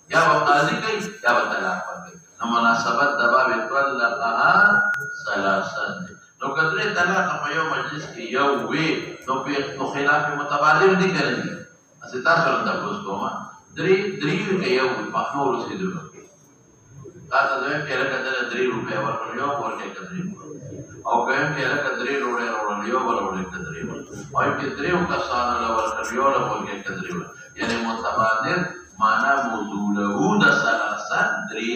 یا قاضي کوي یا طلاق ورکوي. نو مناسبت د باب طلقها ثلاثا نو کله طلاق په یو مجلس کې یو وی نو په خلاف متبادل دي کړي. اسی تاسو ته تاسو کومه درې کې یو په نور رسیدلو تاسو ته کې لکه د 3 روپیا ورکړو یو ورکې کړی او کوم کې لکه 3 روپیا ورکړو یو ورکې کړی او کې 3 کسانو له ورکړو یو ورکې کړی یعنی متبادل معنا موضوع له د ثلاثه درې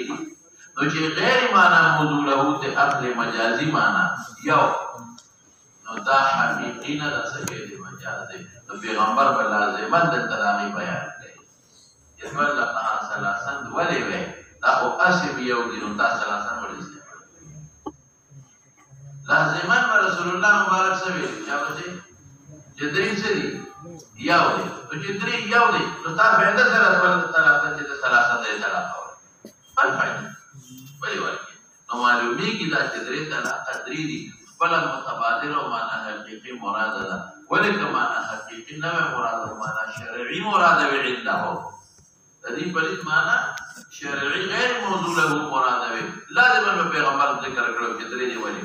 نو چې غیر معنا موضوع له ته اصل مجازي معنا یو نو دا حقیقی نه رسېږي د مجاز دی نو پیغمبر بل لازمه د تلاقی بیان کړي یمل لها ثلاثه ولې وي دا او اسم یو دي نو دا ثلاثه ولې استعمال لازمه رسول الله مبارک سوي یا وځي چې درې سری یو دی نو چې درې یو دی نو تا به د سره ثلاثه چې ثلاثه دی ثلاثه بل فائدہ ولې ورکی نو معلومیږي دا چې درې طلاق درې دي بل متبادل او معنا حقيقي مراد ده ولکه معنا حقيقي نه مراد او معنا شرعي مراد وي عنده د دې په دې معنا شرعي غیر موضوع له مراد وي لازم نو پیغمبر ذکر کړو چې درې دی ولې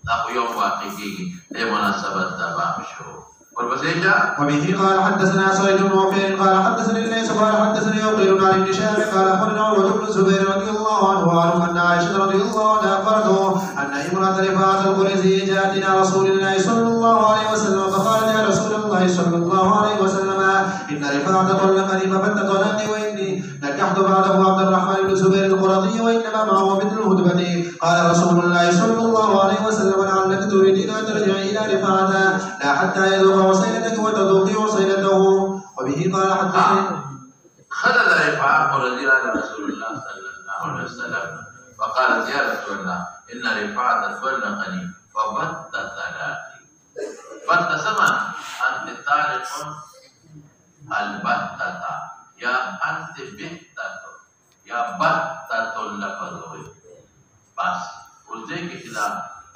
دا خو یو واقع کېږي د مناسبت دا باب شو وبه قال حدثنا سعيد بن وفير قال حدثني الليث قال حدثني عقيل عن ابن شهاب قال اخبرنا عروه بن الزبير رضي الله عنه ان عائشه رضي الله عنها اخبرته ان امراه رفاعه القريزي جاءت الى رسول الله صلى الله عليه وسلم فقالت يا رسول الله صلى الله عليه وسلم ان رفاعه طلقني فبت طلاقي واني نكحت بعده عبد الرحمن بن الزبير القرظي وانما معه مثل الهدبه. قال رسول الله صلى الله عليه وسلم لعلك تريدين ان ترجعي الى رفاعه لا حتى يذوق عصيلتك وتذوقي عصيلته. وبه قال حدثني خلد رفاعه رضي الله رسول الله صلى الله عليه وسلم فقالت يا رسول الله ان رفاعه طلقني فبت طلاقي. بت سمعنا انت طالق البتة یا انت بهتة یا بتة لفظ ہوئی بس اس دیکھ کلا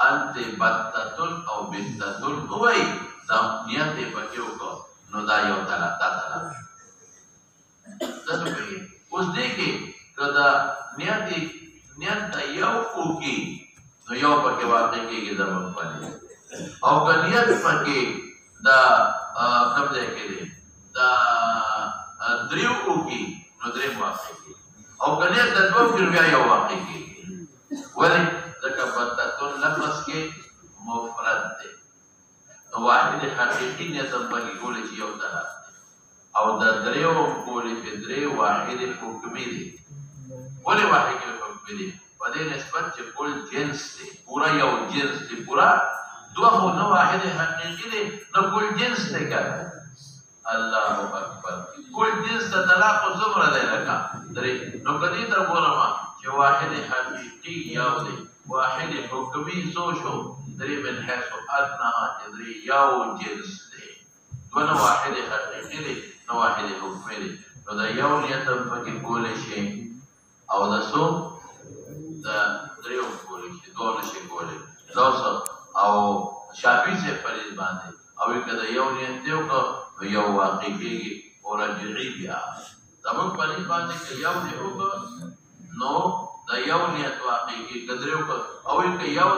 انت بتة او بهتة ہوئی دا نیت پکیو کو نو دا یو طلاق دا طلاق تاسو کوي اس دیکھ کدا نیت دا یو کوکی نو یو پکې واقع کېږي د مخالف او کنیت پکې دا کوم ځای کې دی دا دریو کوکی نو درې واقع کېږي او کنیت د دوه کې بیا یو واقع کېږي ولې ځکه بتتون لفظ کې مفرد دی نو واحد حقیقي نیت پکې کولې چې یو طلاق او د دریو کولې په درې واحد حکمي دی ولې واحد حکمي دی په دې نسبت چې کول جنس دی پورا یو جنس دی پورا دوه خو نه واحد حقیقي دی نو کول جنس دی کنه الله اکبر کول جنس د طلاق زمره دی لکه درې نو کدی تر ګورما چې واحد حقیقي یو دی واحد حکمي سو شو درې من حيث ادنى درې یو جنس دی دوه واحد حقیقي دی نو واحد حکمي دی نو دا یو نیت پکې کولې شي او دا سو دا دریو کولې شي دوه نشي کولې زوسه او شافعي سے فرض باندې او کله یو نیت دیو کو یو واقع کېږي او رجعي بیا زموږ په دې باندې کې یو دی او نو دا یو نیت واقع کېږي کدرو کو او یو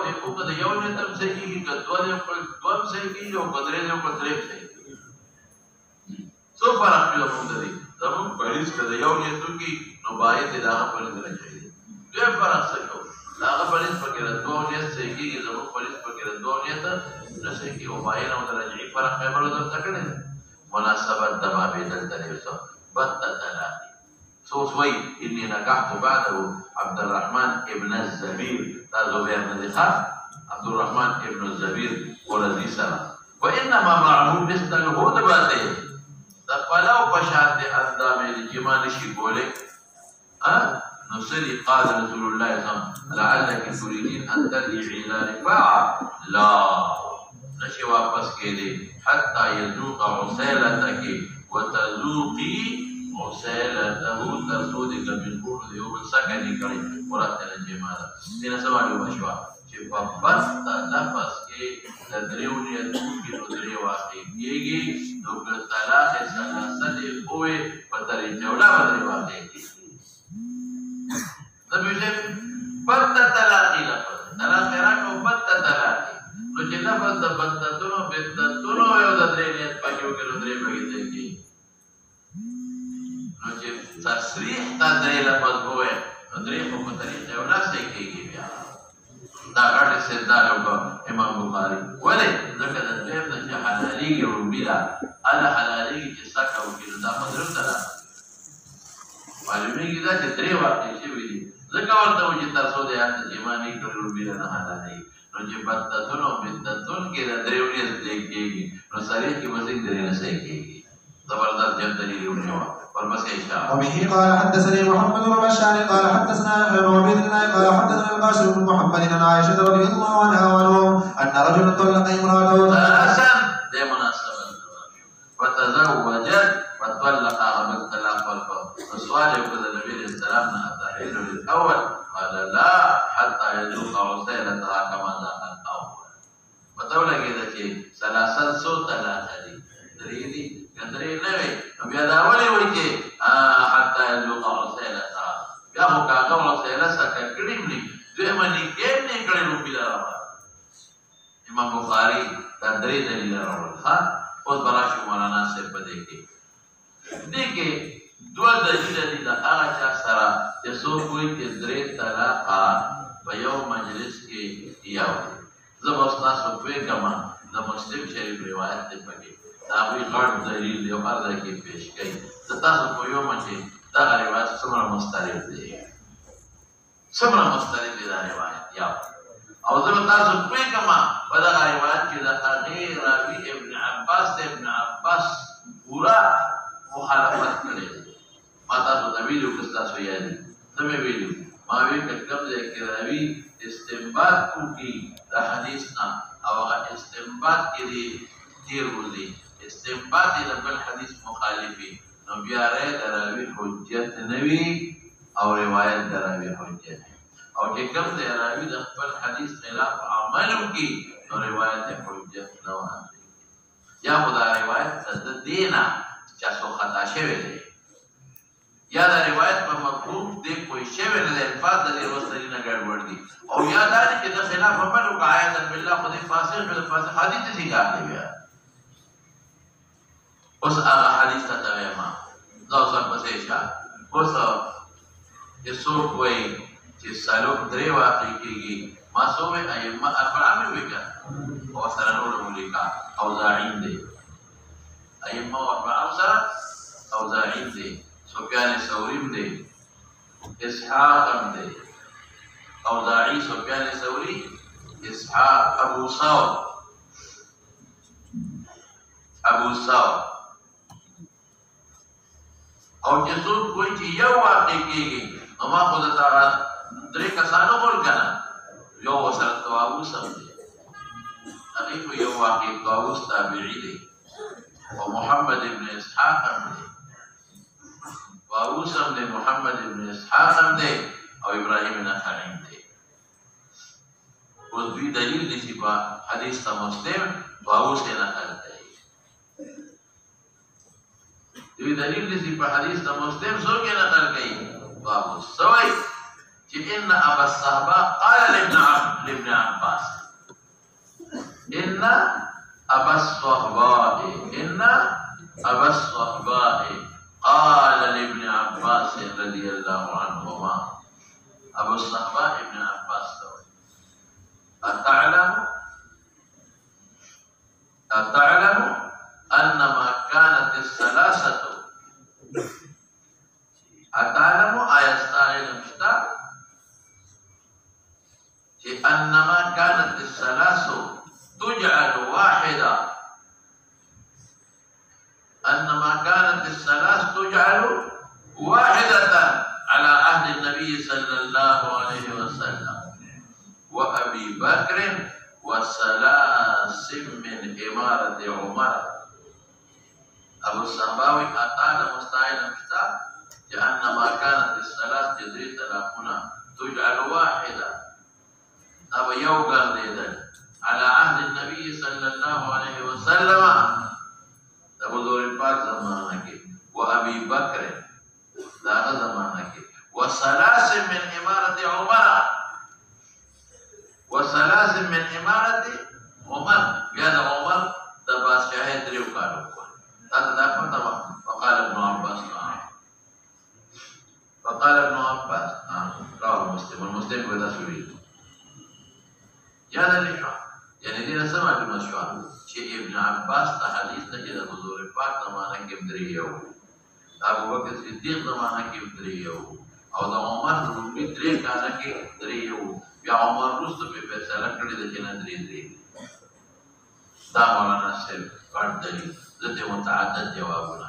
دی او کله یو نیت هم صحیح کېږي کدو دی او دوه صحیح کېږي او کدرې دی او کدرې صحیح څو فرق دی موږ دې زموږ په دې کې یو نیت کې نو باید دا په دې راځي دوه فرق څه کوي هغه پولیس پکې راځو نیت صحیح کېږي زموږ پولیس پکې راځو نیت نه صحیح کېږي او باید او درجه فرق به بل درته کړي مناسبت د بابې دلته دی څو بت طلاق سوسوي اني نكحت بعده عبد الرحمن ابن الزبير دا زبير بن خالد عبد الرحمن ابن الزبير ولدي سنه وانما معه مثل الهدبه دا فلاو بشات اندام الجما نشي بوله نصلي قال رسول الله صلى الله عليه وسلم لعلك تريدين ان ترجعي الى رفاعه لا نشي واپس کېدی حتى يذوق عسيلتك وتذوقي عسيلته ترسودك من قول يوم السكن کړي ورته جمال دینه سوال وشوا چې په بس لفظ کې د دریونی د درې واقع کېږي نو طلاق ثلاثه دی او په طریقه ولا بدري واقع کېږي تصریح ته درې لفظ ووایي نو درې خو په طریق یو نسې کېږي بیا دا ګډ استدلال وکړ امام بخاري ولې ځکه د درېم نه چې حلالېږي رومبي ده هله حلالېږي چې سکه وکړي نو دا مضرب ته ده معلومېږي دا چې درې واقع شوي دي ځکه ورته و چې تاسو د یاد چې ما نه کړل رومبي ده نه حلالېږي نو چې بدتون او بدتون کې د درېو نه کېږي نو صریح کې مزید درې نسې کېږي زبردست جب دلیل ونیوه وبه قال حدثني محمد بن بشار قال حدثنا يحيى بن عبيد الله قال حدثنا القاسم بن محمد عن عائشة رضي الله عنها أن رجلا طلق امرأته ثلاثا بمناسبة وتزوجت وطلقها بالطلاق والفور السؤال يقول النبي عليه السلام التحليل للأول قال لا حتى يذوق عسيلتها كما ذاق الأول وتولى كذا شيء ثلاثا صوت ثلاثة دي دريدي کندرې نه وي نو بیا دا ولې وایي چې حتی یذوق عسیلتها بیا خو کاغه عسیله سکه کړي نه دویمه نکاح نه کړي رومبي لاره امام بخاري دا درې دلیل راوړل ها اوس به راشو مولانا صاحب په دې کې دوه دلیل دي د هغه چا سره چې څوک وایي چې درې طلاقه په یو مجلس کې یو زه به ستاسو پوهېږم د مسلم شریف روایت دی پکې دا وی غړ دلیل دی او هر ځای کې پیش کوي د تاسو په یو مچې دغه روایت څومره مستریب دی څومره مستریب دی دا روایت یا او زه به تاسو پوهېږم په دغه روایت کې د هغې راوي ابن عباس پوره مخالفت کړی دی ما تاسو ته ویلي که ستاسو یاد وي څه مې ویلي ما وی که کوم ځای کې راوي استنباط وکړي د حدیث نه او هغه استنباط کې دی تیر وځي استنباط د بل حدیث مخالفي نو بیا رأی د راوي حجت نه وي او روایت د راوي حجت او چې کوم د راوي د خپل حدیث خلاف عمل وکړي نو روایت حجت نه واخلي یا خو دا روایت د دې نه چې څو خطا شوی دی یا دا روایت په مفهوم دی کوئی شوی نه دی الفاظ د دې وسلې نه ګډوډ دي او یا دا چې د خلاف عمل وکړي آیت بالله خو دې فاسق حدیث دې ځای بیا اوس هغه حدیث ته وایم دا اوس پسې شه اوس چې څوک وایي چې سالوک درې واقع کېږي ما څو وایي ائمه اربعه مې وکړه او سره نور ملیکا اوزاعین دی ائمه اربعه سره اوزاعین دی سفیان ثوری دی اسحاق دی اوزاعی سفیان ثوری اسحاق ابو ثور او چې څوک وایي چې یو واقع کېږي نو ما خو درته درې کسانو وویل که نه یو ورسره طاووس هم دی هغې خو یو واقع طاووس تابعي دی او محمد ابن اسحاق هم دی طاووس هم دی محمد ابن اسحاق هم دی او ابراهیم نخعی هم دی اوس دوی دلیل نیسي په حدیث ته مسلم طاووس یې نقل دی دوی دلیل نیسي په حدیث ته مسلم څوک یې نقل کوي طاووس څه وایي چې ان ابا الصحبه قال لابن عباس ان ابا الصحباء قال لابن عباس رضي الله عنهما ابو الصحباء ابن عباس أتعلم أن ما كانت الثلاثة أتعلم آيستاهل مشتا أنما كانت الثلاثة تجعل واحدة أنما كانت الثلاث تجعل واحدة على عهد النبي صلى الله عليه وسلم وأبي بكر وثلاث من إمارة عمر أبو الصحباوي أتانا مستعينا مشتا لأنما كانت الثلاث تدري تلاقنا تجعل واحدة أبو يوغر ليدل على عهد النبي صلى الله عليه وسلم أبو ذور الباك زمانك وأبي بكر لا زمانك وثلاث من إمارة عمر وثلاث من إمارة عمر بيد عمر دباس شاهد ريو قالوا هذا دافع وقال ابن عباس مسلم کو دا سوي یاد لري شو یعنی دې سم معلومه شو چې ابن عباس ته حدیث ته چې د حضور پاک زمانه کې دریو ابو بکر صدیق زمانه کې دریو او د عمر لومړي درې کاله کې دریو بیا عمر وروسته په فیصله کړې ده چې نه درې دا مولانا صاحب کار دی زه متعدد جوابونه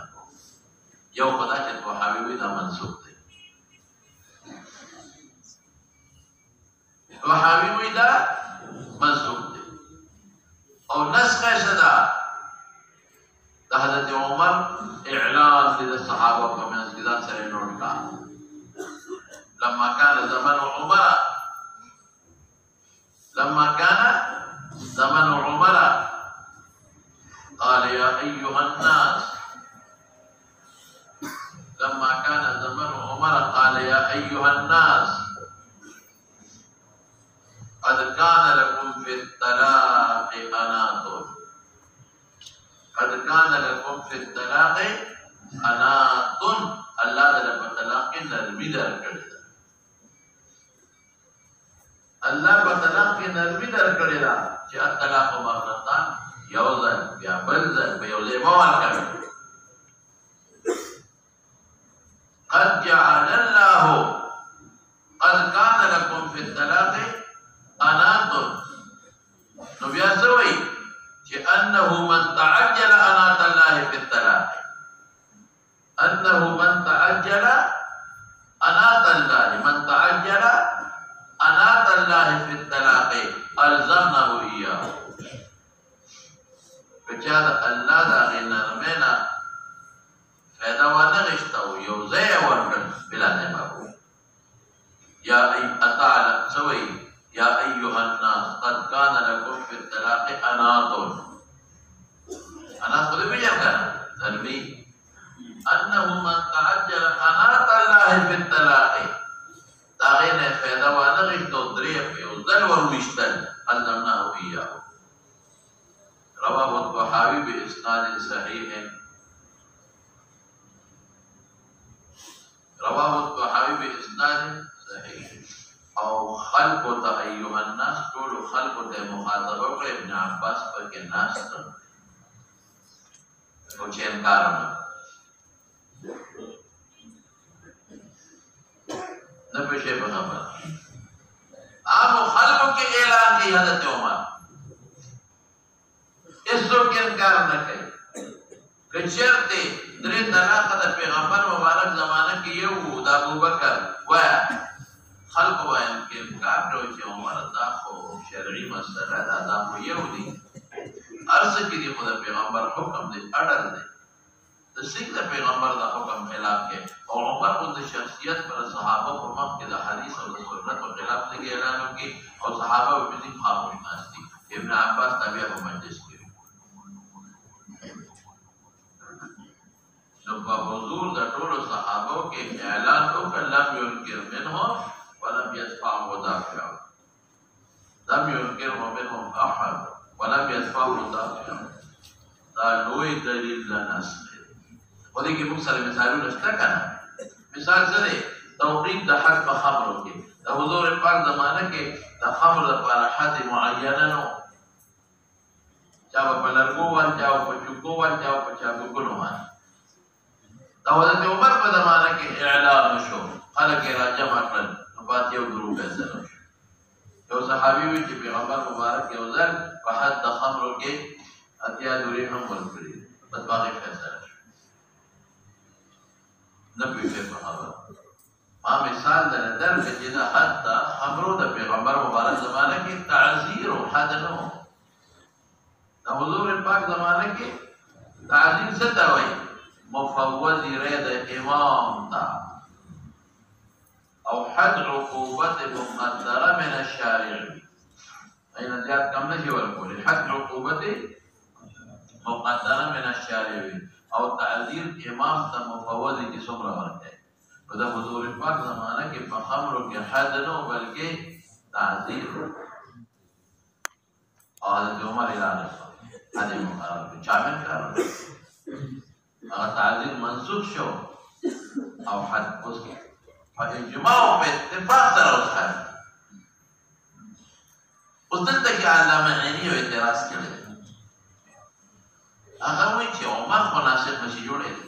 یو خدا چې طحاوی وي دا منسوخ دی طحاوی وي دا منسوخ دی او نسخه شدا د حضرت عمر اعلان د صحابه په منځ کې دا سره نوٹ کا لما كان زمن عمر قال يا أيها الناس لما كان زمن عمر قال يا أيها الناس قد كان لكم في الطلاق أنات قد كان لكم في الطلاق أنات الله تعالى بطلاق نرمي در کړی الله بطلاق نرمي در کړی دا چې الطلاق مرتان یو ځل بیا بل ځل په یو ځای مو ورکړي قد جعل الله قد كان لكم في الطلاق أنات نو بیا سوي چې انه من تعجل أنات الله في الطلاق انه من تعجل أنات الله من تعجل أنات الله في الطلاق الزمنه إياه بچا دا الله دا غي نرمنا فایده ونه غشتا او یو ځای ورکړ بلا سبب یا ای اتعلم سوي يا أيها الناس قد كان لكم في الطلاق أنات أنات خذ بيجا نرمي أنه من تعجل أنات الله في الطلاق تاغين فایده ونه غشتا او درې په یو ځل ورويشتل علمناه إياه رواه الطحاوي بإسناد صحيح رواه الطحاوي بإسناد صحيح او خلق أيها الناس طول خلق مخاطبه ابن عباس پاک الناس او چې انکار نه پېښه په خبره عام خلق کې اعلان کی حضرت عمر اسو کې انکار نه کوي کچرته درې طلاق د پیغمبر مبارک زمانه کې یو د ابوبکر وایا خلق وایم کې انکار کوي چې عمر دا خو شرعي مسله ده دا خو یو دی ارڅ کې دی خو د پیغمبر حکم دی اډر دی د سیک د پیغمبر د حکم خلاف کې او عمر د شخصیت پر صحابه په مخ کې د حدیث او د سنت په خلاف کې اعلان وکړي او صحابه په دې خاموش ناشتي ابن عباس تابع په مجلس کې په حضور د ټولو صحابو کې اعلان وکړ لم ينکر منهم ولم يدفع مدافع لم ينکر منهم احد ولم يدفع مدافع دا لوی دلیل د نص په دې کې موږ سره مثالونه شته کنه مثال سره توقید د حد په خبرو کې د حضور پاک زمانه کې د خبر لپاره حد معینه نو چا په لرګو ور چا په چوکو ور چا په چابکونو باندې دا حضرت عمر په زمانه کې اعلان شو خلک را جمع کړل نو پات یو ګروپ سره یو صحابي وی چې پیغمبر مبارک یو ځل په حد د خمرو کې اتیا دوری هم ورکړي بس باقي فیصله شو نه پیږي په خبره ما مثال درکړم چې دا حد د خمرو د پیغمبر مبارک زمانه کې تعزیر او حد نو د حضور پاک زمانه کې تعزیر څه ته وایي مفوض رد امام تا او حد عقوبت مقدره من الشارع این زیاد کم نشي ورکول حد عقوبت مقدره من الشارع او تعذير امام ته مفوض کی څومره ورکړي په د حضور پاک زمانه کې په خمرو کې حد نه بلکې تعذير او د عمر اعلان هذه مقرر چامن کار تعذير منسوخ شو او حد اوس په اجماع او په اتفاق سره اوس حد اوس دلته کې علامه عیني یو اعتراض کړی دی. هغه وایي چې عمر خو ناسخ نشي جوړېدی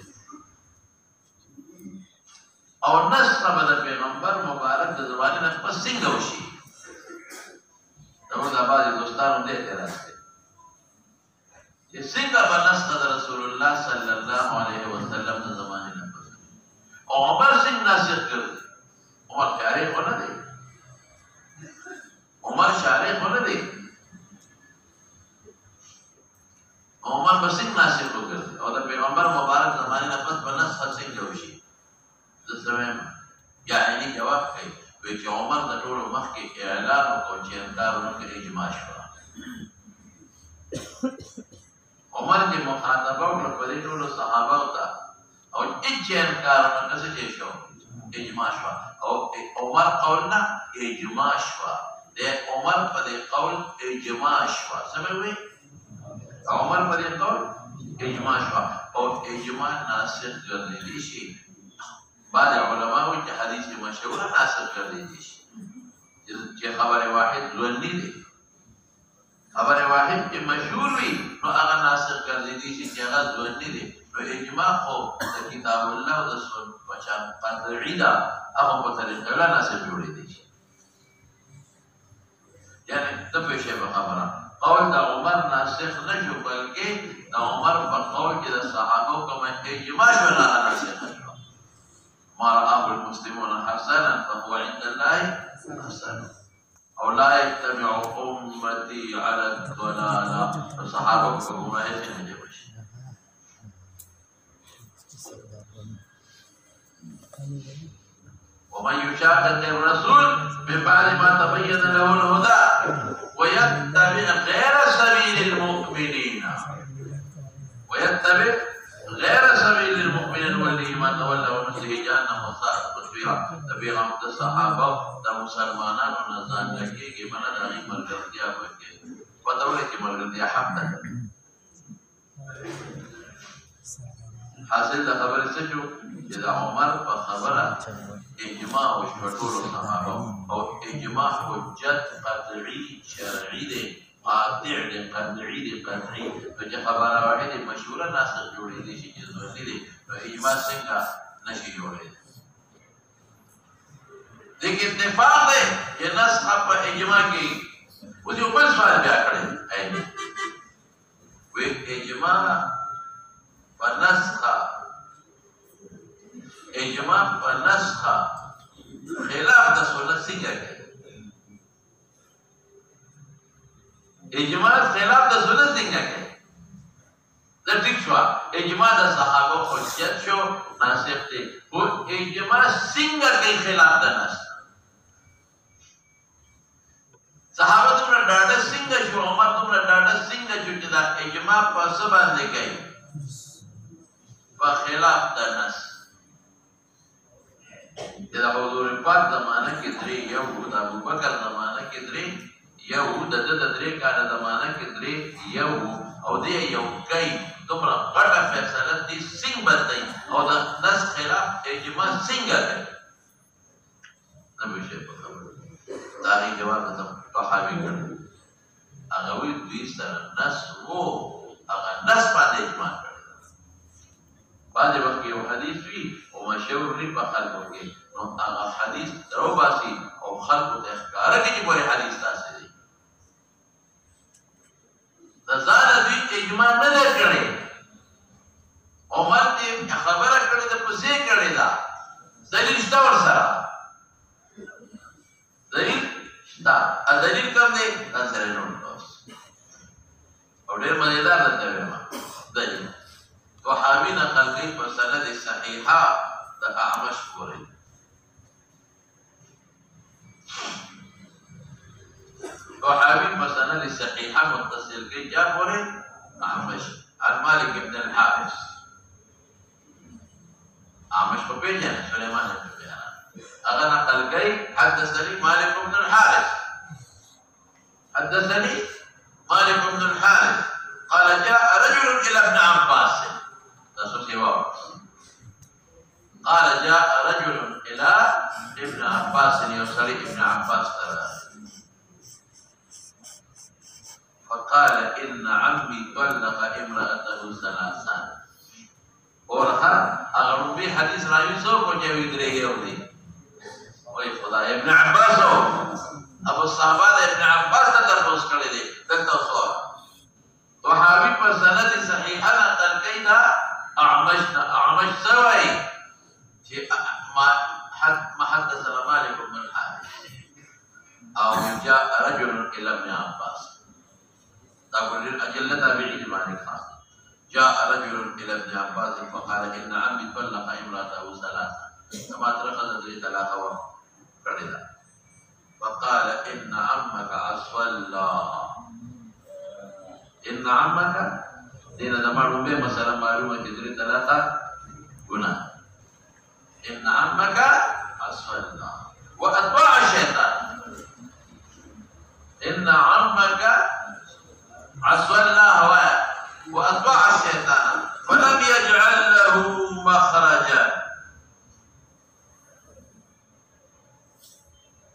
او نسخه به د پیغمبر مبارک د زمانې نه پس څنګه وشي؟ زموږ د بعضې دوستانو دې اعتراض دی چې څنګه به نسخه د رسول الله صلی الله علیه وسلم د زمانې نه پس او عمر څنګه ناسخ کړي؟ عمر شارع خو نه دی، عمر شارع خو نه دی، عمر به څنګه ناسخ وکړي او د پیغمبر مبارک زمانې نه پس به نسخه څنګه وشي؟ زه څه وایم؟ یعنې جواب کوي وایي چې عمر د ټولو مخکې اعلان وکړ چې انکار ونه کړي اجماع شوه. عمر چې مخاطبه وکړه په دې ټولو صحابهو ته او هېڅ انکار ونه کړه څه شی شو؟ اجماع شوه. او عمر قول نه اجماع شوه. د عمر په دې قول اجماع شوه. څه مې وایي؟ عمر په دې قول اجماع شوه او اجماع ناسخ ګرځېدلی شي. بعض علما وایي چې حدیث مشهوره ناسخ ګرځېدلی شي چې خبر واحد ځواني دی. خبر واحد چې مشهور وي نو هغه ناسخ ګرځېدلی شي چې هغه ځواني دی. نو اجماع خو د کتاب الله او د سنت بچان قطعي ده، هغه په طریقه لا ناسخ جوړېدلی شي. یعنې ته پوه شې په خبره قول د عمر ناسخ نه شو بلکې د عمر په قول کې د صحابو کومه اجماع شو نه هغه ناسخ شو. ما رآه المسلمون حسنا فهو عند الله حسن او لا يتبع امتي على الضلاله. الصحابه كلهم ايتين جوش. ومن يشاقق الرسول من بعد ما تبين له الهدى ويتبع غير سبيل المؤمنين نوليه ما تولى ونصله جهنم وساءت مصيرا. د پیغمبر د صحابه د مسلمانانو نه ځان لګيږي منه د هغې ملګرتیا وکړي. پته ولې چې ملګرتیا حق ده. حاصل د خبرې څه شو چې د عمر په خبره اجماع وشوه ټولو صحابه او اجماع حجت قطعي شرعي دی، قاطع دی، قطعي دی، قطعي. نو چې خبره واحده مشهوره ناسخ جوړېدلی شي چې ځواني دی نو اجماع څنګه نشي جوړېدلی. دغه اتفاق دی چې نسخ په اجماع کې اوس یو بل سوال بیا کړی وی اجماع په نسخه اجماع په نسخه خلاف د سنت څنګه کوي؟ اجماع خلاف د سنت څنګه کوي؟ دا ټیک شو اجماع د صحابه حجت شو ناسخ دی او اجماع څنګه کوي خلاف د نسخ؟ صحابه دومره ډاډه څنګه شو عمر دومره ډاډه څنګه شو چې دا اجماع په څه باندې کوي؟ په خلاف د نسخ. د حضور پاک زمانه کې درې یو د ابوبکر زمانه کې درې یو د درې کاله زمانه کې درې یو او دې یو کوي دومره غټه فیصله دي څنګه بدلوي او د نسخ خلاف اجماع څنګه کوي؟ نه به شي په خبره دا یې جواب د صحابي کړ. هغه وی دوی سره نسخ وو هغه نسخ باندې اجماع کړ. بعض وخت یو حدیث وي او مشهور وي په خلکو کې نو هغه حدیث درو باسي او خلکو ته ښکاره کوي چې ګورې حدیث داسې دی. د ځانه دوی اجماع نه ده کړې. عمر دې خبره کړې ده پسې کړې ده دلیل شته ورسره دلیل شته. دلیل کوم دی؟ دا سره نوټ اوس او ډېر مزېدار درته وایم دلیل وحاوی نقل کوي په سند صحیحه د اعمش پورې. وحاوی په سند صحیحه متصل کوي چا پورې؟ اعمش عن مالک ابن الحارث. اعمش په پیژنه سليمان بن بيان هغه نقل کوي حدثني مالك بن الحارث حدثني مالك بن الحارث قال جاء رجل الى ابن عباس قال جاء رجل إلى ابن عباس يصلي ابن عباس فقال إن عمي طلق امرأته ثلاثا ورخا اگر بھی حدیث راوی سو کو جوی درے ہوئی اوے خدا ابن عباس ابو صحابہ ابن عباس ته ترپوس کړي دي دلته سو وحابي پر سند صحیحه نقل کیدا اعمش سوي چې ما حدثنا مالك بن الحارث او جاء رجل الى ابن عباس تقول اجل تابعي مالك خاص جاء رجل الى ابن عباس فقال ان عمي طلق امراته ثلاثا كما ترخذ لي ثلاثه وقردا فقال ان عمك عصى الله ان عمك دين دمارو به مثلا معلومه جدري ثلاثه گناہ ان عمك عصى الله واتبع الشيطان ان عمك عصى الله واتبع الشيطان فلم يجعل له مخرجا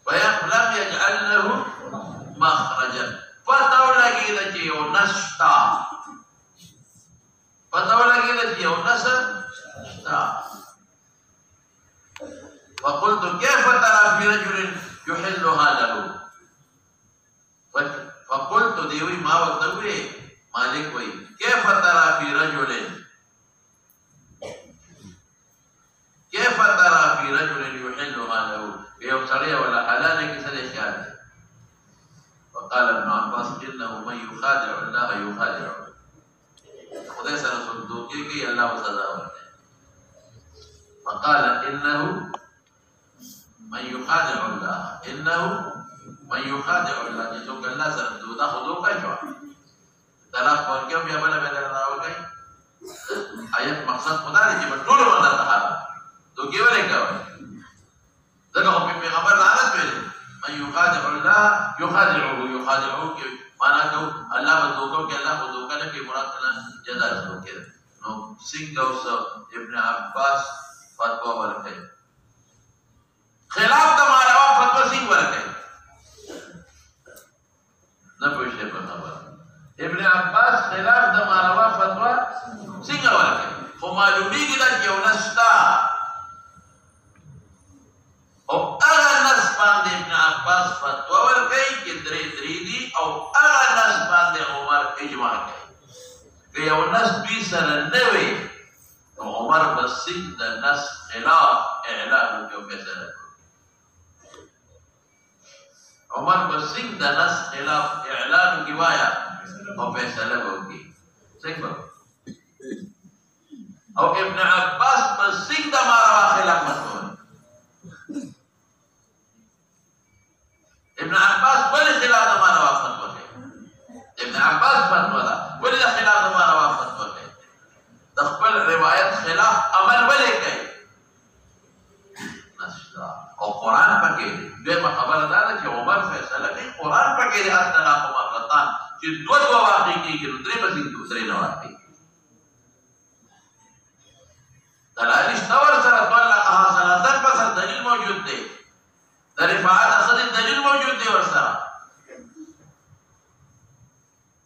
فلم يجعل له مخرجا فتولى كده ونشتا فتولى كده ونشتا فقلت كيف ترى في رجل يحلها له فقلت ديوي ما وقتوي مالك وي كيف ترى في رجل يحلها له بيوم صريح ولا حلال كسر شهاده فقال ابن عباس انه من يخادع الله يخادعه خدای سره صدوقي کوي الله سزا ورکړي فقال انه من يخادع الله چې څوک الله سره دودا خدوکا شو طلاق ورکړي بیا بل به راوځي آیت مقصد خدا دې چې ټول ودا ته دوی ورکوي دغه په پیغمبر عادت ویل من يخادع الله يخادعه کې معنا کو الله بدوکو کې الله بدوکا نه کې مراد نه جزا ورکړي نو څنګه اوس ابن عباس فتوا ورکړي خلاف د ماروا فتوا څنګه ورکړي نه پوښتنه په خبره ابن عباس خلاف د ماروا فتوا څنګه ورکړي خو معلومیږي دا یو نشتا او هغه نس باندې ابن عباس فتوا ورکړي چې درې دي او هغه نس باندې عمر اجماع کوي که یو نس دوی سره نه وي نو عمر بسیط د نس خلاف اعلان وکړي فیصله عمر بسیط د نس خلاف اعلان وکړي وایا او فیصله وکړي څنګه او ابن عباس بسیط د ماروا خلاف فتوا ابن عباس ولې خلاف د ماروا فتوا کوي ابن عباس فتوا ده ولې خلاف د ماروا فتوا کوي د خپل روایت خلاف عمل ولې کوي نشته او قران پکې دغه خبره ده چې عمر فیصله کوي قران پکې د اطلاق مرتان چې دوه واقع کېږي درې بسې درې نه واقع دلایل شتور سره طلقها ثلاثه پس دلیل موجود دی د رفاعت اصل دلیل موجود دی ورسره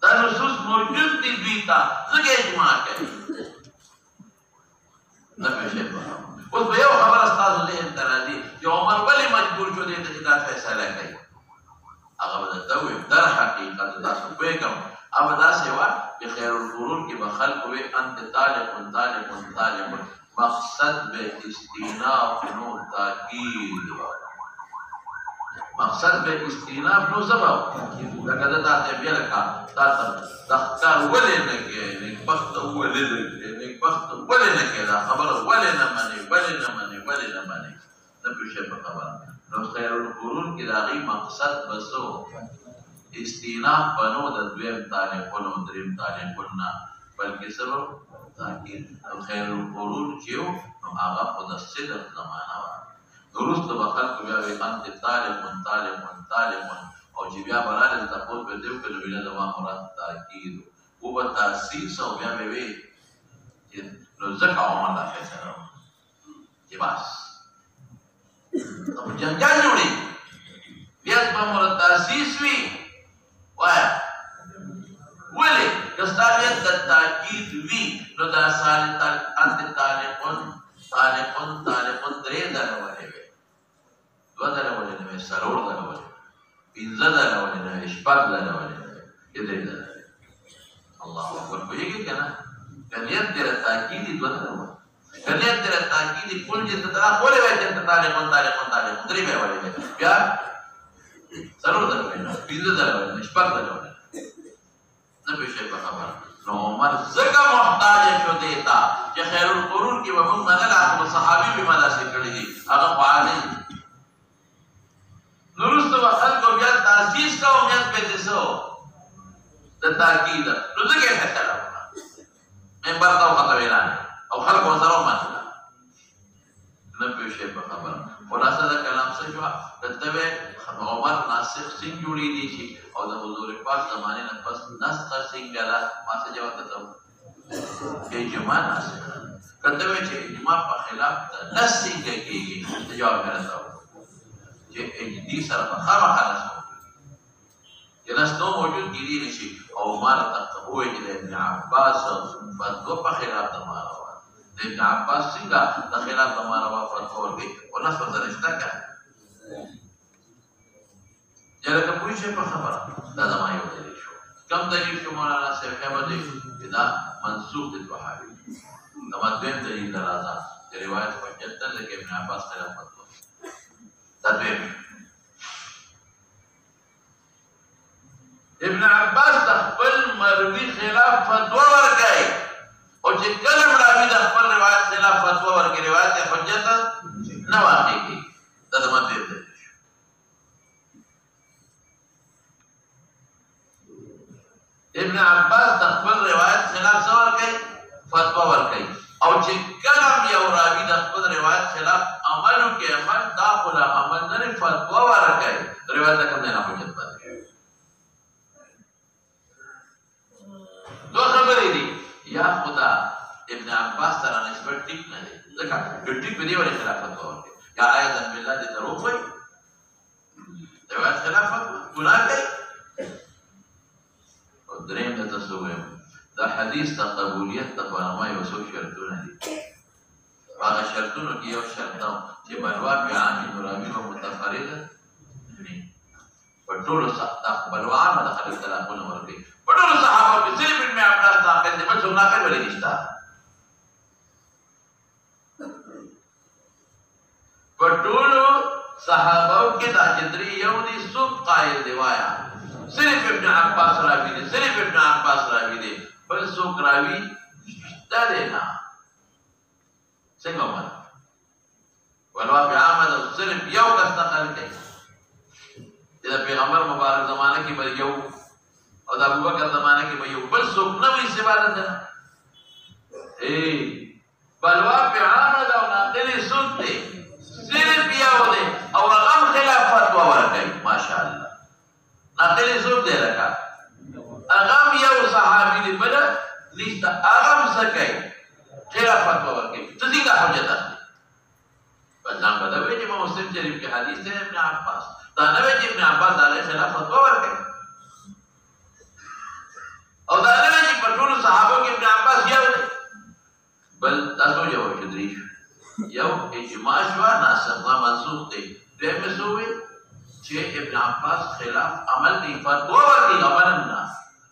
دا نصوص موجود دي دوی ته څنګه اجماع کوي نه پېښه اوس به یو خبر استاد ذهن ته راځي چې عمر ولې مجبور شو دې ته دا فیصله کوي هغه به ته وي در حقیقت تاسو پیغام اب دا سیوا په خیر القرون کې به خلق وي انت طالب مقصد به استیناف نو تاکید مقصد به استیناف نو سبب لکه دا ته بیا لکه تاسو تختار ولې نه کې نیک بخت ولې نه کې دا خبره ولې نه مانی نه پوښه په خبره نو خیر القرون کې دا غي مقصد بسو استیناف بنو د دویم طالبونو دریم طالبونو بلکې سبب تاکید او خیر القرون چې نو هغه په د صدق زمانہ و درست به خلق بیا وي انت طالب او چې بیا براله د تاسو په دې کې ویل دا مراد تاکید او په تاسیس او بیا به وي چې نو ځکه عمر دا فیصله چې بس او جنجال جوړي بیا په مراد تاسیس وي وای तालिक़ुन درې ځله ولې وي 2 ځله ولې نه وي 3 ځله ولې 5 ځله ولې نه وي 6 ځله ولې نه وي 3 ځله الله اکبر پوهیږي کنه کلیت دې تاکید 2 ځله وي کلیت دې تاکید کول چې تدا ولې وي چې तालिक़ुन 3 به ولې وي بیا 3 ځله وي 5 ځله وي 6 ځله وي نه به شي په خبره نو عمر زکه محتاج شو دیتا چې خیر القرون کې ومن منل هغه صحابي به مداسه کړی دي هغه فعالي نورست وخت کو بیا تاسیس کا امید په دسو د تاکید نو څنګه فیصله وکړه منبر ته وخت ویلان او خلق وزرو ماته نه به شي په خبره خلاصه دا کلام څه شو دته عمر ناسخ سین جوړی دي شي او د حضور پاک زمانه نه پس نسخ سین غلا ما څه جواب ته اجماع ناسخ کته وی چې اجماع په خلاف نسخ کېږي جواب راځو چې دې سره په خامہ خلاص کې ناس نو موجود کېږي نشي او عمر تقوی چې ابن عباس فتوا په خلاف تمہارا ابن عباس څنګه د خلاف تمہارا فتوا ورکړي او ناس ورته رښتا کوي جلکه پوه شي په خبره دا زما یو دلیل شو کم دلیل شو مولانا صاحب دې دا منسوخ دي صحابي دا دویم دلیل راځه چې روایت په جدل کې ابن عباس خلاف فتوا دا دویم ابن عباس د خپل مروي خلاف فتوا ورکړي او چې کله راوي د خپل روایت خلاف فتوا ورکړي روایت حجت نه واقع کی دا د مطلب دی ابن عباس د خپل روایت خلاف څه ورکړي فتوا ورکړي او چې کله یو راوي د خپل روایت خلاف عمل کوي عمل دا خلا عمل نه فتوا ورکړي روایت کوم نه حجت پاتې دو خبرې دي یا خدا ابن عباس سره نسبت ټیک نه دی ځکه یو ټیک په دې ولې خلاف فتوا ورکړي یا آیت بالله دې دروغ وایي روایت خلاف فتوا ګناه کوي دریم ته تاسو وایم دا حدیث ته قبولیت ته پرما یو څو شرطونه دي هغه شرطونه کې یو شرط دا چې بلوا بیان نورامي او متفرد نه په ټولو صحابه بلوا عامه د خلک تلاقونه ورکړي په ټولو صحابه کې صرف ابن عباس دا کنده په څو نه کوي نشته په ټولو صحابه کې دا چې یو دي سب قائل دی وایا صرف ابن عباس راوی دي صرف ابن عباس راوی دي بل څوک راوی دا نه څنګه وایي ولوا بعمد صرف یو کس نقل کوي د پیغمبر مبارک زمانه کې به یو او د ابوبکر زمانه کې به یو بل څوک نه وي سباله ده بلوا بعمد او ناقل څوک دی صرف یو دی او هغه خلاف فتوا ورکوي ماشاءالله ناقل څوک دی لکه اغم یو صحابي دی بل نشته اغم سکي خلاف فتوا ورکوي ته څنګه حجت اخلي بس ځان بدوي چې مسلم شریف کې حدیث دی ابن عباس دا نه وی چې ابن عباس علیه خلاف فتوا ورکوي او دا نه وی چې په ټولو صحابو کې ابن عباس یو دی بل تاسو یو شدري یو اجماع شو ناسخ منسوخ دی دغه سوې چې ابن عباس خلاف عمل دی فتوا ورکړي عمل نه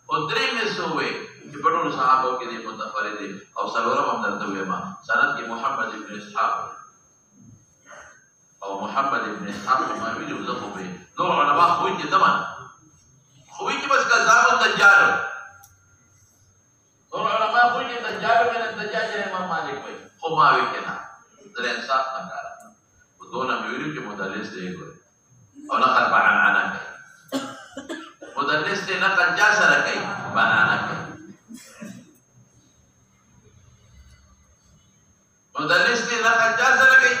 او درې مې سوې چې په ټولو صحابو کې دی متفرد دی او څلورم هم درته وایم سند کې محمد ابن اسحاق او محمد ابن اسحاق ما ویلو زه خو به نور علما خو یې دمن خو یې بس کذاب الدجال نور علما خو یې دجال من الدجال امام مالک وایي خو ما وی کنه در انصاف نه کار او دونه مې ویلو چې مدلس دی ګور او نقل بعنانا کوي مدلس دی نقل چا سره کوي بعنانا کوي مدلس دی نقل چا سره کوي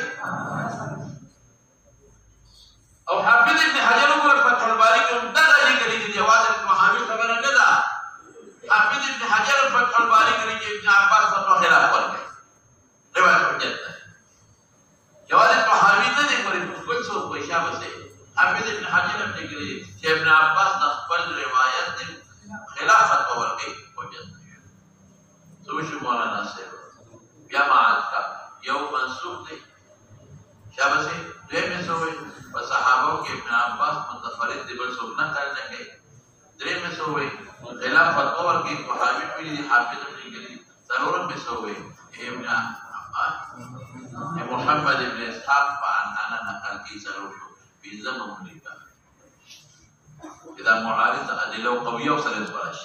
او حافظ ابن حجر وګوره فتح الباری کې هم دا ذکر دي جواز المحاوی خبره نه ده حافظ ابن حجر فتح الباری کې ابن عباس فتوا خلاف ورکړي روایت حجت ده جواز المحاوی نه دي ګورې ټول څه په شابه سي حافظ ابن حجر هم لیکلي چې ابن عباس د خپل روایت خلاف فتوا ورکړي حجت ده څه شو مولانا صاحب بیا معاد کا یو منسوخ دی شابه سي دوی میں سوئی و صحابوں کے ابن عباس متفرد دی بل سوک نقل نہ گئی درې میں سوئی خلاف فتور کی صحابی پیلی دی حافظ ابن گلی ضرورت میں سوئی ابن محمد ابن اسحاق فعنانا نقل کی ضرور شو بینزم مملکا اذا معارض ادلو قویہ و سرد برش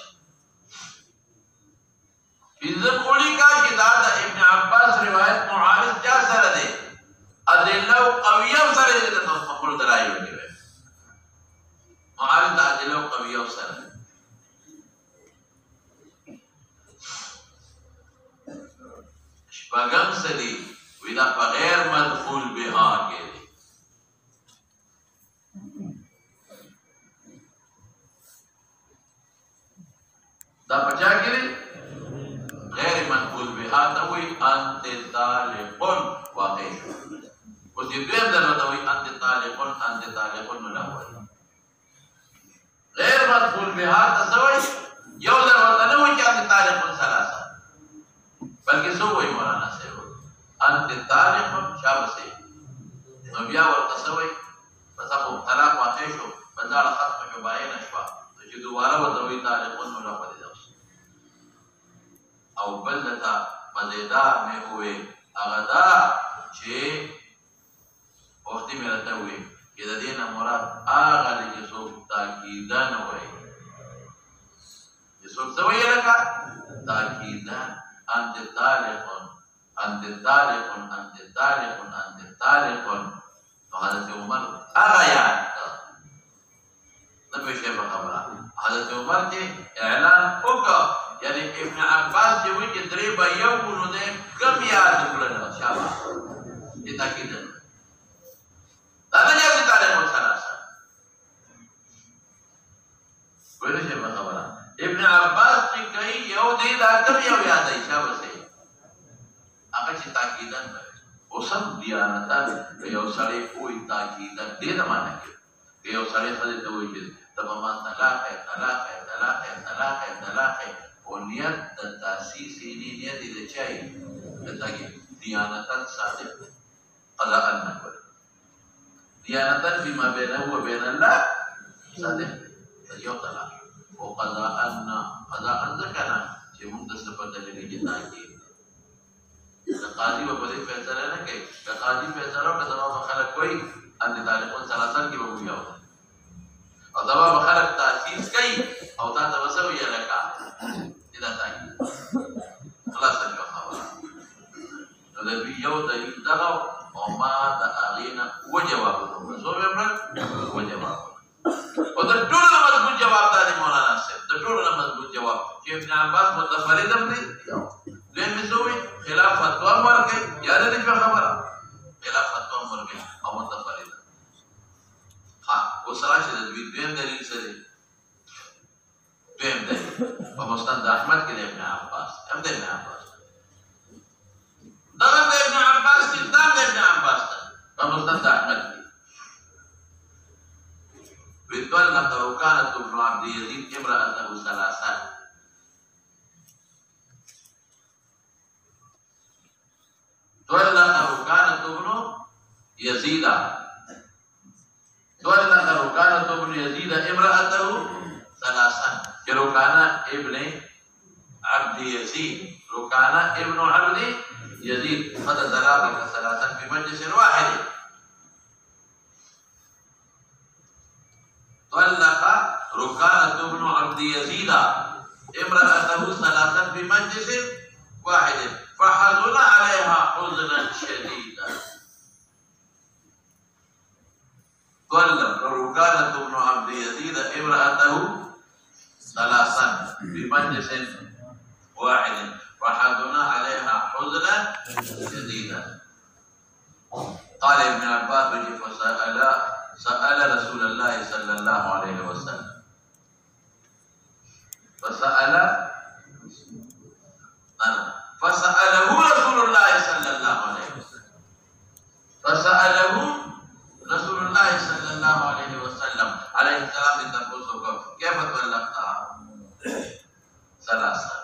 بینزم مملکا کہ دادا ابن عباس روایت معارض جا سرد ہے ادلو قویہ و سرد ہے تو مقبول دلائی ہوگی ہے معارض ادلو قویہ و سرد شپاگم سلی ویدہ بغیر مدخول بہا کے لئے دا پچا کے لئے غیر مدخول بہا تاوی انت طالقن واقعی اس یہ دویم در تاوی انت طالقن ملاوی غیر مدخول بہا تسوی یو در وطنوی کہ انت طالقن سلاسا بلکہ سو وہی مولانا سے ہو انت طالق شاب سے نبیا ورتسوی بس ابو طلاق واقع شو بندار ختم شو باین اشوا تو جو دوبارہ وتوی طالق نو لا پدې دوس او بلتا مزیدار میں ہوئے اغدا چې وخت میں رہتا ہوئے کہ دینا مراد آغا لکه سو تاکیدان ہوئے یہ سو سوئی لکا تاکیدان انت طالق تو حضرت عمر آغا یاد نبی شیبہ خبرہ حضرت عمر کے اعلان اوکا یعنی ابن عباس جو ہوئی کہ دریبا یومونو دے کم یاد کرنا شابہ یہ تاکید ہے دادا جاوی طالق سلاسا کوئی شیبہ خبرہ ابن عباس کی کئی یو دے دا کم یو یاد ہے شابہ سے آقا چی تاکیدن بھائی وہ سب دیانتا کہ یو سڑے کوئی تاکیدن دے دا مانا کہ یو سڑے خدیتا ہوئی کہ تب امان طلاق ہے وہ نیت دا تاسیسی نیت دا چاہیے تاکہ دیانتا صادق قضاءن نکل دیانتا بیما بینا ہوا بین اللہ صادق یو طلاق وہ قضاءن ذکرنا چی منتصفت لگی جتا کی قاضی و بڑے فیصلہ نہ کہ قاضی فیصلہ کا دبا خلق کوئی ان طالقون سلاسل کی بگویا ہوتا اور دبا خلق تاسیس کئی او تا توسو یا لکا اذا تاکی خلاص جو خبر نو دبی یو دلیل دغو وما دا اغینا وجواب دو سو بیمرن وجواب و دا طول مضبوط جواب دا دی مولانا سے دا طول مضبوط جواب کہ ابن عباس متفردم دی دویم مسوی خلاف فتوہ مر گئی یاد ہے جو خبرہ خلاف فتوہ مر گئی او متفرد ہاں وہ سراش دویم دلیل سے دے دویم دلیل و مستند احمد کے لئے ابن عباس اب دے ابن عباس دغم دے ابن عباس کی دام دے ابن عباس و مستند احمد کی ویدولنا توقانت ابن عبد یزید امرأته سلاسان تولنا ركانة ابن يزيد امرأته ثلاثا ركانة ابن عبد يزيد ركانة ابن عبد يزيد فتدرابك ثلاثا في مجلس واحد طلق ركانة ابن عبد يزيد امرأته ثلاثا في مجلس واحد فحزن عليها حزنا شديدا طلق ركانة ابن عبد يزيد امرأته ثلاثا بمجلس واحد فحزن عليها حزنا شديدا قال ابن عباس سأل رسول الله صلى الله عليه وسلم فسأله رسول الله صلى الله عليه وسلم رسول الله صلى الله عليه وسلم عليه السلام لتنفسه كيف طلقتها ثلاثة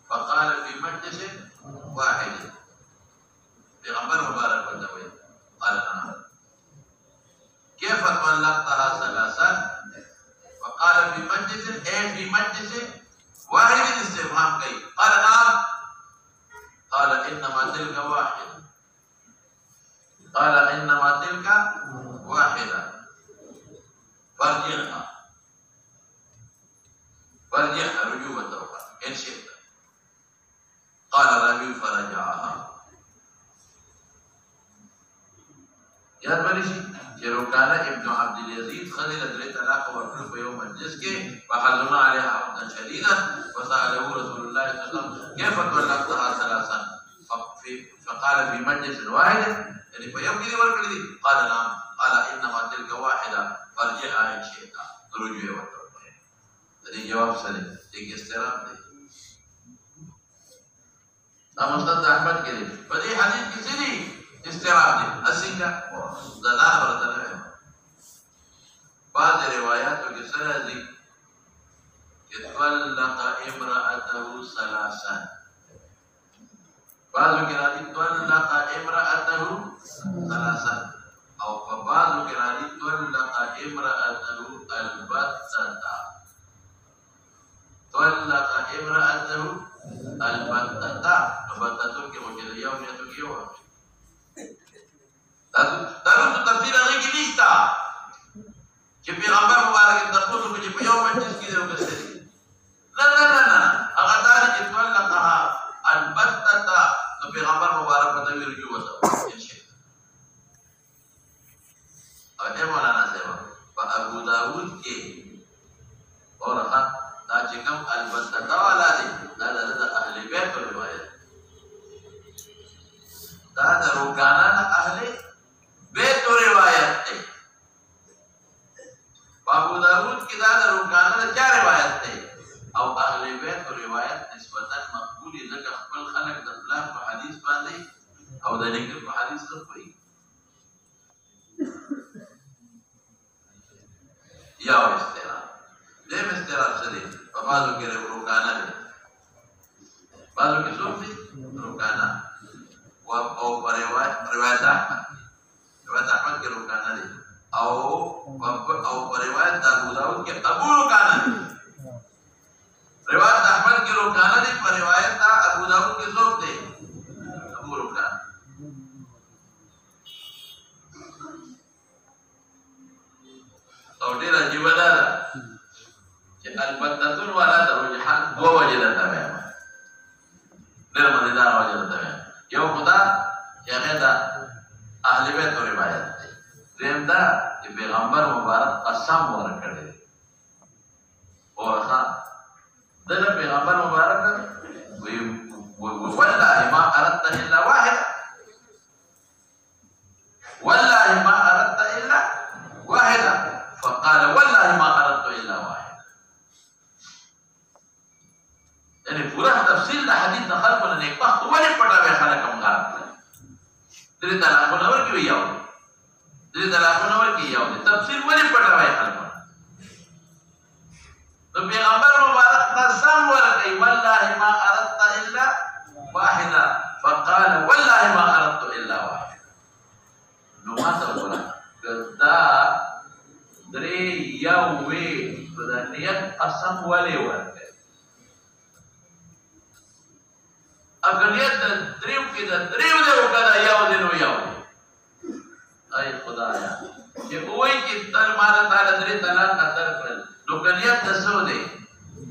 فقال في مجلس واحد پیغمبر مبارک ورته قال نعم كيف طلقتها ثلاثا وقال في مجلس في مجلس واحد استفهام كي قال نعم قال انما تلك واحده قال انما تلك واحده فارجعها رجوع التوبه ان شئت قال الرجل فرجعها یاد بنشي چې روکانه ابن عبد العزيز خلل درې طلاق ورکړ په یو مجلس کې فحزن عليها حقا شديدا وسأله رسول الله صلى الله عليه وسلم كيف طلقتها ثلاثا فقال في مجلس واحد يعني په یو کې ورکړي دي قال نعم قال انما تلك واحده فارجعها ان شئت رجوع ورکړه دې جواب سره دې استراب دی مسند احمد کې دی په دې حدیث کې څه دي استراب دي اسنګه زدان ورته بعض روایاتو کې سره دي چې طلق امرأته ثلاثا بعضو کې راځي طلق امرأته ثلاثا او په بعضو کې راځي طلق امرأته البتة طلق امرأته البتة البتة کې وجه یو یا تو کې و تاسو تفسیر هغه کې نشته چې پیغمبر مبارک تاسو کې په یو مجلس کې درو کړی نه هغه دا چې طلقها البتة پیغمبر مبارک په تویر کې وته او مولانا صاحب په ابو داود کې اورخه دا چې کوم البتة والا دي دا د اهل بیت روایت دا د روکانه اهل بیت روایت دی ابو داود کی دا روکانه چا روایت دی او اهل بیت روایت نسبتا مقبولی لکه خپل خلق د فلان په حدیث باندې او د لیکل په حدیث سره کوي یا استراب دیم استراب سره په بعضو کې روکانه دی بعضو کې څوک دی روکانه او په روایت احمد کې روکانه دي او په روایت د ابو داود کې ابو روکانه دي روایت احمد کې روکانه دي په روایت د ابو داود کې څوک دي ابو روکانه او ډیر عجیب ده چې البتتون والا د رجحان دوه وجې ده ډیر مزیدار وجې ده یو خدا چې هغه د اهل بیت روایت دی دریم دا چې پیغمبر مبارک قسم ورکړی ورخه دغه پیغمبر مبارک وی والله ما اردت الا واحده والله ما اردت الا واحده فقال والله ما اردت الا واحده یعنی پورا تفصیل د حدیث د خلقونه نه پخت ولې پټاوي خلک هم غلط درې طلاقونه ورکوي یو درې طلاقونه ورکوي یو تفصیل ولې پټاوي خلکونه نو پیغمبر مبارک قسم ورکوي والله ما اردت الا واحده فقال والله ما اردت الا واحده نو ما ته وګوره دا درې یو وی په نیت قسم ولې ورکوي اقلیت د دریو کې د دریو دی وکړه یو دی نو یو ای خدایا چې وای چې تر ما تعالی درې طلاق اثر کړل نو اقلیت د څو دی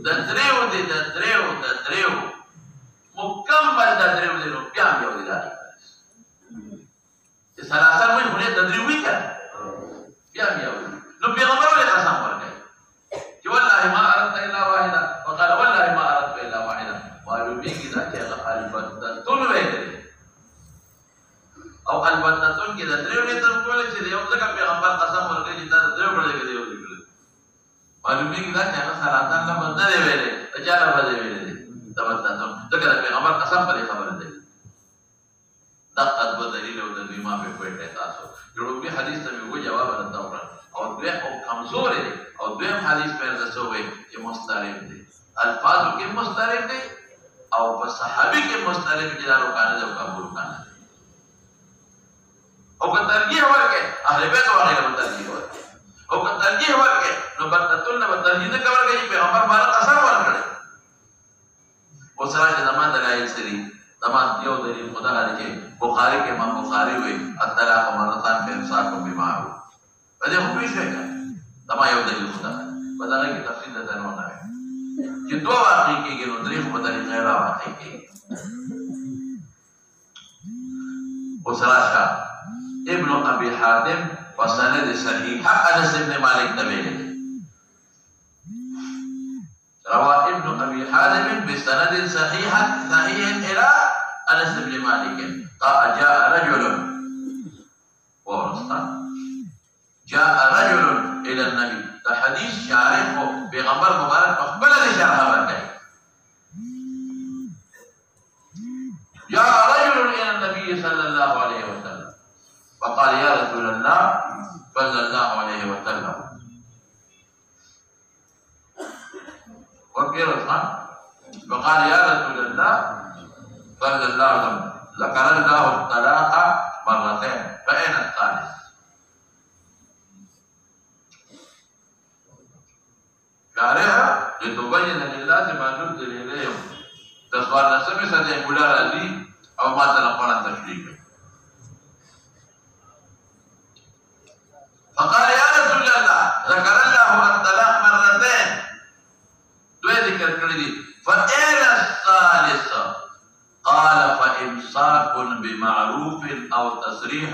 د دریو دی د دریو مکمل د دریو دی نو بیا یو دی چې سلاسل وای خو د دریو وی کړه بیا یو نو پیغمبر ولې قسم ورکړي چې والله ما اردت الا واحده وقال والله ما اردت الا واحده معلومی کی دا چې البتتون ویل او البتتون کې د دریو نه تر کول چې یو ځکه پیغمبر قسم ورکړي چې دا دریو په لګي دی معلومی کی دا چې هغه سلام الله بدل ویلې اجازه بدل ویلې دا بتتون ځکه پیغمبر قسم پر خبره دی دا قد دلیل او د ما په کوټه تاسو جوړو به حدیث ته وی جواب ورته او او کمزور دی او دویم حدیث پر دسوي چې مسترب دی الفاظ کې مسترب دی او په صحابي کې مسترب دي دارو کانه د قبول کانه او که ترجیح ورکړي اهل بیت وغیرہ په ترجیح ورکړي او که ترجیح ورکړي نو برتتل نه ترجیح نه کوي چې پیغمبر باندې قسم ورکړي او سره د زمان دلایل سری زمان یو دلیل خدا لري چې بخاری کې امام بخاری وایي الطلاق مرتان په امساک بمعروف په دې خو پیښه ده زما یو دلیل خدا په دا کې تفصیل ده نه وایي چې دوه واقع کېږي نو درې په طریقې را واقع کېږي او سره ابن ابي حاتم وسند صحيح انس بن مالك تبعه روى ابن ابي حاتم بسند صحيح الى انس بن مالك قال جاء رجل جاء رجل الى النبي ده حديث شارح پیغمبر مبارک مقبل شرح ورکړي جاء رجل الى النبي صلى الله عليه وسلم فقال يا رسول الله صلى الله عليه وسلم فقال يا رسول الله صلى الله عليه وسلم ذكر الله الطلاق مرتين فأين الثالث؟ شارحها لتبين لله ما نزل إليهم تسوال نسمي سدى مولار لي أو ما تنقل التشريك فقال يا رسول الله ذكر الله الطلاق مرتين دوی ذکر کړی دي فإن الثالث قال فإمساك بمعروف أو تسريح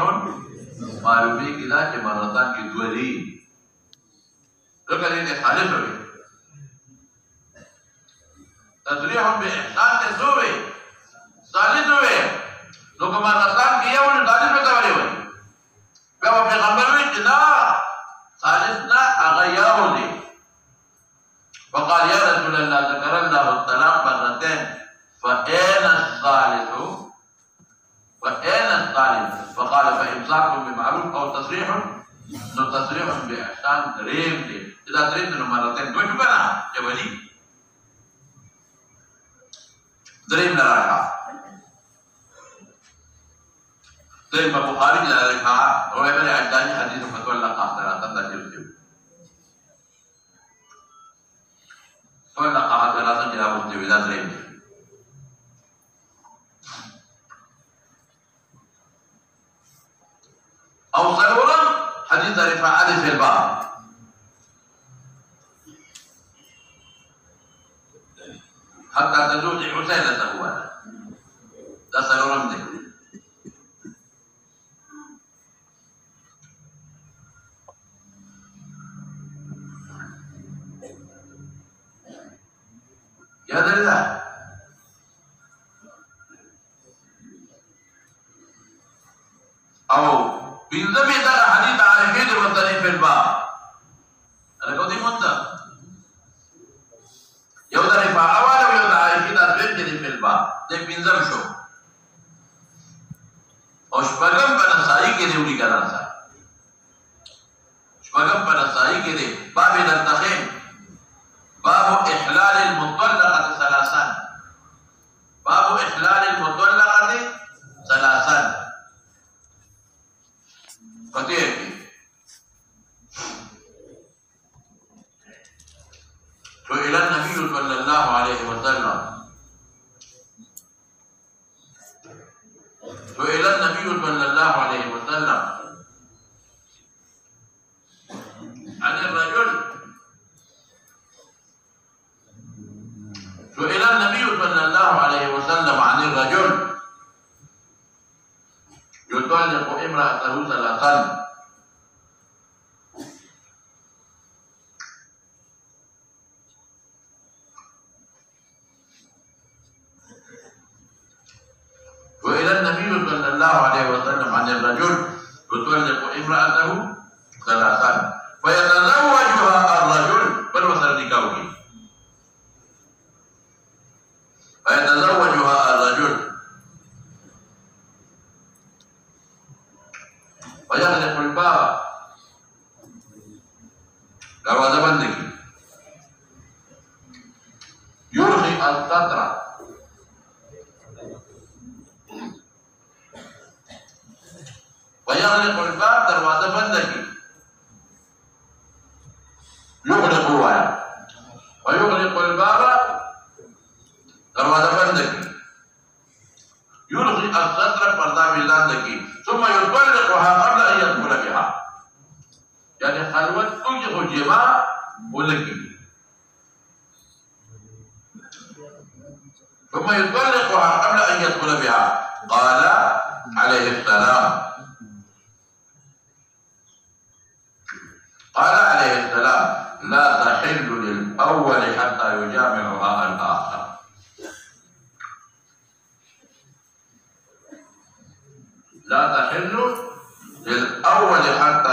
معروفي کدا چې مرتان کې دوه دي لکه دې خالف وي تسريح بإحسان تسوي ثالث وي نو کوم مرتان کې یو نه ثالث ته وایي بیا پیغمبر وی چې دا ثالث نه هغه یو دی فقال يا رسول الله ذكر الله الطلاق مرتين فأين الثالث؟ فقال فإمساك بمعروف أو تصريح نو تصريح بإحسان دريم دي إذا دريم نو مرتين دوش بنا جبلي دريم نراجع دريم بخاري نراجع وابن عجلاني حديث فتوى الله قاصرة تنتجر فلقى ثلاثة جلاب الجبلات ريم أو سلورا حديث رفاعة في الباب حتى تزوج حسينة هو ده سلورا منه يا دلله او بنظم هذا حديث عارفين والتاني في الباب انا قلت مده يودا رفاعه ولا يودا عارفين عارفين في الباب ده بنظم شو او شپږم بنسائی کې دی وړي کړه شپږم بنسائی کې دی باب التخيم باب إحلال المطلقة ثلاثا باب إحلال المطلقة ثلاثا فتيه سئل النبي صلى الله عليه وسلم سئل النبي صلى الله عليه وسلم عن الرجل سئل النبي صلى الله عليه وسلم عن الرجل يطلق امرأته ثلاثا سئل النبي صلى الله عليه وسلم عن الرجل يطلق امرأته ثلاثا فيتزوجها الرجل بل وصل لكوكب فيتزوجها الرجل ويغلق الباب الستر ويغلق الباب دروازه بند کی يغلق هو ويغلق الباب دروازه بند کی يلغي الستر पर्दा बिलांद की ثم يطلقها قبل ان يدخل بها يعني خلوت توجه جماع ولكن ثم يطلقها قبل ان يدخل بها قال عليه السلام لا تحل للاول حتى يجامعها الاخر لا تحل للأول حتى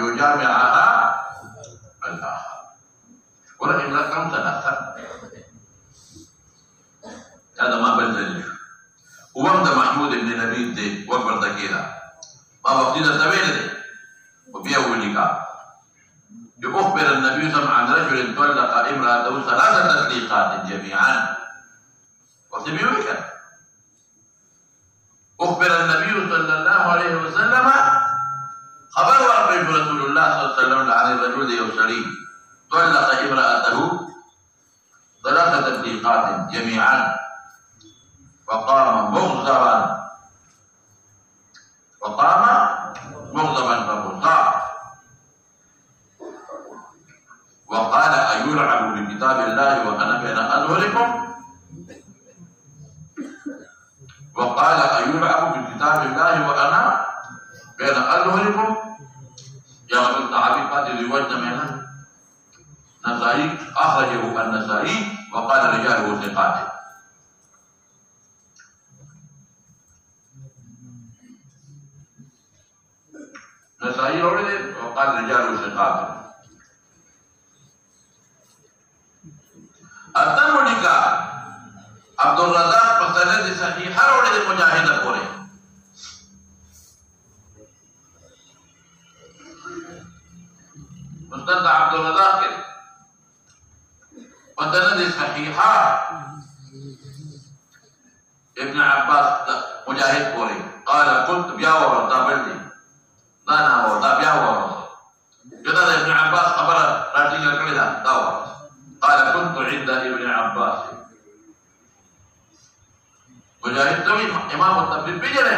يجامعها الآخر ولكن لا كم ثلاثة هذا ما بنزل وومد محمود بن نبيل دي وقبر كده ما بقيدة طويلة دي وبيوليك يخبر النبي صلى الله عليه وسلم عن رجل طلق امرأته 3 تطليقات جميعا وسمعوا كده أخبر النبي صلى الله عليه وسلم خبر ورقه رسول الله صلى الله عليه وسلم عن الرجل يوسري طلق امرأته 3 تطليقات جميعا وقام مغضبا فبصع وقال أيلعب بكتاب الله وأنا بين أظهركم وقال أيلعب بكتاب الله وأنا بين أظهركم يا رب العالمين قاتل وجه منها نسائي أخرجه النسائي وقال رجاله ثقات نسائي وقال رجاله ثقات التنوليكا عبد الرزاق بسند صحيح هر وړي مجاهد پورې مستند عبد الرزاق کې بسند صحيح ابن عباس مجاهد پورې قال كنت بیا وردا بلدي انا وردا بیا وردا کدا ابن عباس خبره راټینګ کړی دا قال كنت عند ابن عباس مجاهد توي امام التبديل بيجره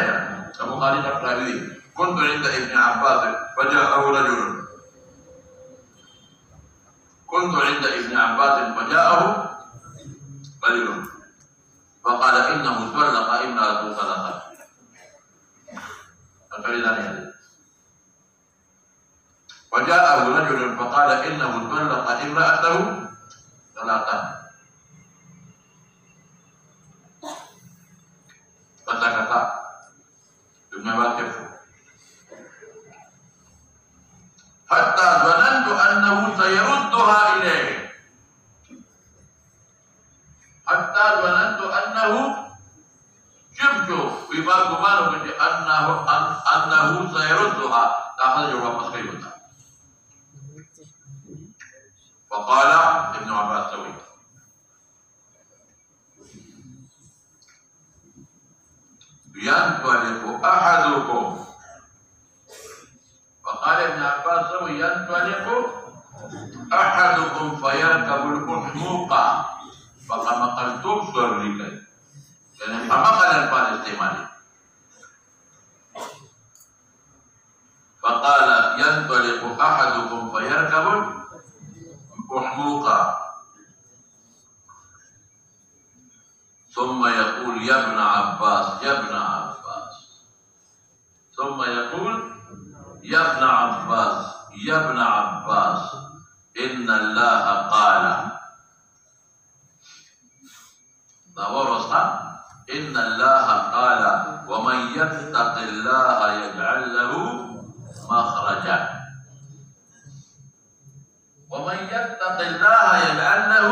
ابو خالد الطاهري كنت عند ابن عباس فجاءه رجل فقال انه طلق امراته 3 وجاءه رجل فقال انه طلق امراته 3 فسكت ابن واقف حتى ظننت انه سيردها اليه شفت بما ګمان انه سيردها داخل جواب مسكيبتا فقال ابن عباس سوي ينطلق أحدكم فقال ابن عباس ينطلق أحدكم فيركب الأحموق فكما قال تبصر لكي يعني فما قال الفال استعمالي فقال ينطلق أحدكم فيركب الأحموق ثم يقول يا ابن عباس ثم يقول يا ابن عباس إن الله قال إن الله قال ومن يتق الله يجعل له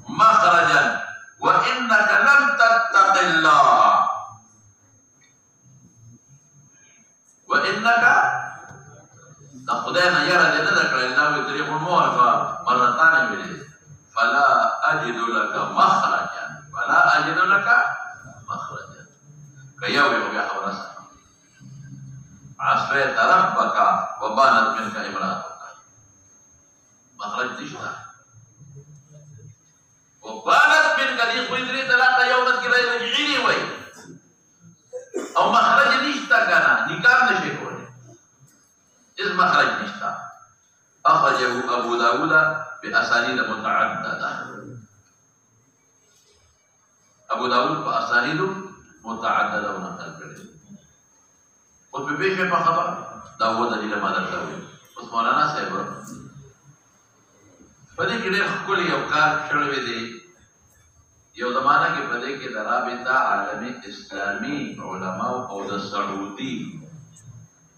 مخرجا وإنك لم تتق الله وإنك تقدينا يرى لذلك الله يدريق الموافى مرتان بليه فلا أجد لك مخرجا فلا أجد لك مخرجا كيوم يا حورس عصيت ربك وبانت منك امرأتك مخرج نشتا وبانت منك دي خويدري ثلاثة يوم كلا يرجعيني وي او مخرج نشتا كان نكام نشيكوني إذ مخرج نشتا أخرجه أبو داود بأسانيد متعددة أبو داود بأسانيد متعددة ونقل كده قد ببيش بخبر داود إلى ماذا داود بس مولانا صاحب پدې کې ډېر ښکلی یو کار شوی دی یو زمانه کې پدې کې د رابطه عالمي اسلامي علماء او د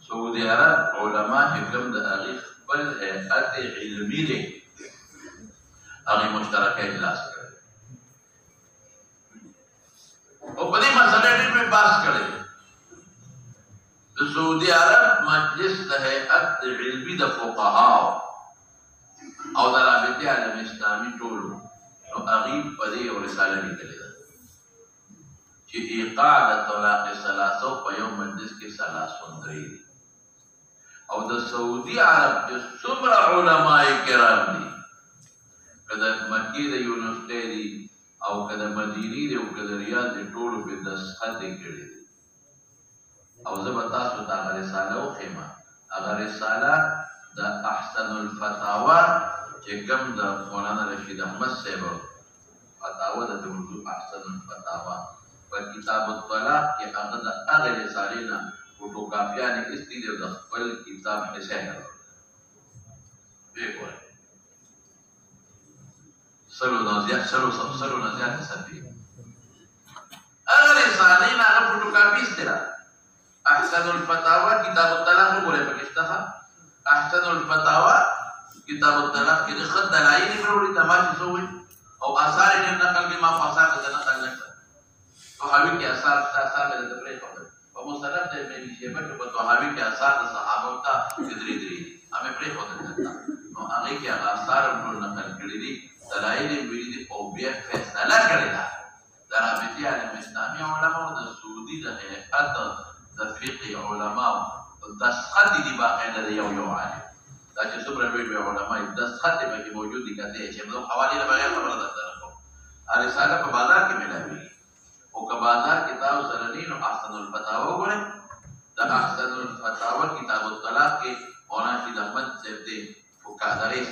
سعودي عرب علماء چې کوم د هغې خپل هیئت علمي دی هغې مشترکه اجلاس کړی او په دې مسله ډېر مې بحث کړی د سعودي عرب مجلس د هیئت علمي د فقهاو او د رابطې عالم اسلامي ټول نو هغې په دې یو رساله لیکلې ده چې ایقاع د طلاق ثلاثو په یو مجلس کې 33 دي او د سعودي عرب چې څومره علماء کرام دي که د مکې د یونیورسټۍ دي او که د مدینې دي او که د ریاض دي ټولو پرې دستخط یې کړی دی او زه به تاسو ته هغه رساله وښیم هغه رساله د احسن الفتاوا چې کوم د مولانا رشید احمد صاحب فتاوا د اردو احسن الفتاوا په کتاب الطلاق کې هغه د هغې رسالې نه فوټوکاپیانې ایستي دي او د خپل کتاب حصه یې درلوده ویې ګورئ سلو نه زیاتې صفحې هغه رسالې نه هغه فوټوکاپي ایستې ده احسن الفتاوا کتاب الطلاق وګورئ پکې شته احسن الفتاوا کتاب الطلاق کې د ښه دلایل یې راوړي د ما چې څه وایي او آثار یې ډېر نقل کړي ما په آثار کې نقل نه کړه طحاوي کې آثار شته آثار مې درته پرېښودل په مصنف د ابن شیبه کې په طحاوي کې آثار د صحابو ته درې دي هغه پرېښودل درته نو هغې کې هغه آثار هم ټول نقل کړي دي دلایل یې ویلي دي او بیا فیصله کړې ده د رابطې عالم اسلامي علماو د سعودي د هیئت د فقه علماو دستخط دي باقاعده د یو عالم دا چې څومره لوی علما یې دستخط یې پکې موجود دي که ته چې زه حوالې نه بغیر خبره درته کوم رساله په بازار کې میلاوېږي او که بازار کې تاسو سره نه نو احسن الفتاوا وګورئ د احسن الفتاوا کتاب الطلاق کې مولانا رشید احمد صاحب دی فقهدارۍ